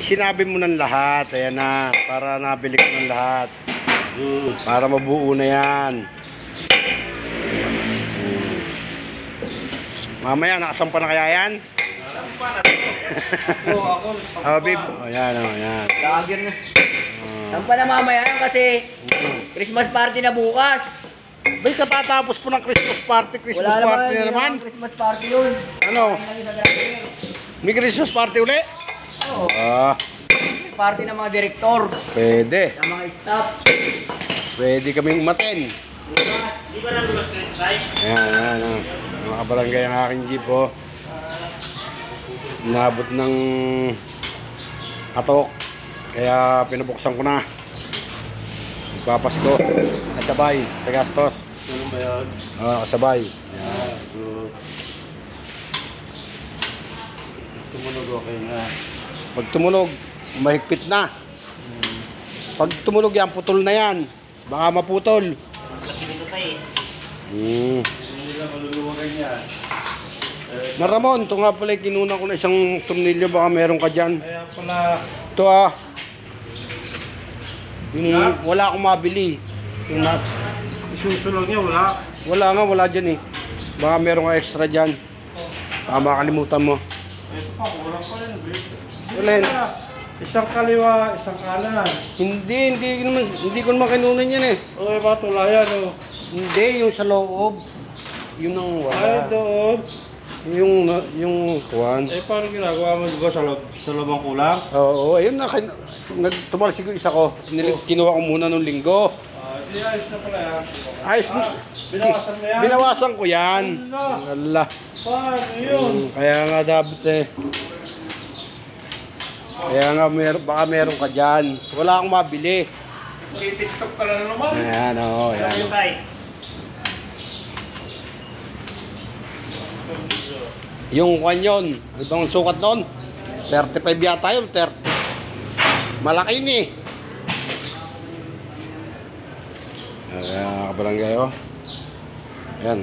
sinabi mo ng lahat. Ayan na, para nabili ko ng lahat. Para mabuo na yan. Mamaya, nakasampa na kaya yan? Oh, babe. Ayan, ayan. Lagir na. Sampa na mamaya yan kasi Christmas party na bukas. Bay, katatapos po ng Christmas party. Christmas Wala party na naman, naman. Christmas party yun. Ano? Kain lang sa driver. May Christmas party uli? Oo. Ah, Party ng mga direktor. pwede. Ng mga staff. Pwede kaming umaten. Di ba lang gulos kayo, Tay? Ayan, ayan, ayan. Mga kabarangay ang aking jeep, oh. Inabot ng atok. Kaya pinabuksan ko na. Magpapasko. Kasabay sa gastos. Ano ba yan? Kasabay. Yeah, good. Tumunog okay na. Pag tumunog, mahigpit na. Pag tumunog yan, putol na yan. Baka maputol. Kasi dito tayo. Hindi lang maluluwagan yan. Maramon, ito nga pala, kinunan ko na isang tornilyo. Baka meron ka dyan. Kaya pala, Ito yung wala akong mabili. Yung isusunod niya wala. wala dyan eh. Baka meron ka extra dyan. Baka makalimutan mo. Ito pa, kulang pa rin. Wala yun. Isang kaliwa, isang kanan. Hindi ko naman kinunan yan eh. Okay ba, tulayan o? Hindi, yung sa loob. Yun ang Ay, wala. doon. Yung kuwan. Eh, paano ginagawa mo, di ba, sa loob ang kulang? Oo, ayun na. Nagtumalsig yung isa ko. Kinuha ko muna nung linggo. Di ayos na pala yan. Ayos na. Binawasan mo yan? Binawasan ko yan. Wala. Paano yun? Kaya nga dapat eh. Kaya nga baka meron ka dyan. Wala akong mabili. TikTok ka na naman. Ayan, oo. Ayan. Tay? Yung kwan yun. Ano bang sukat doon? 35 yata yun. 30. Malaki yun eh. Ayan, kabarangay oh. Ayan.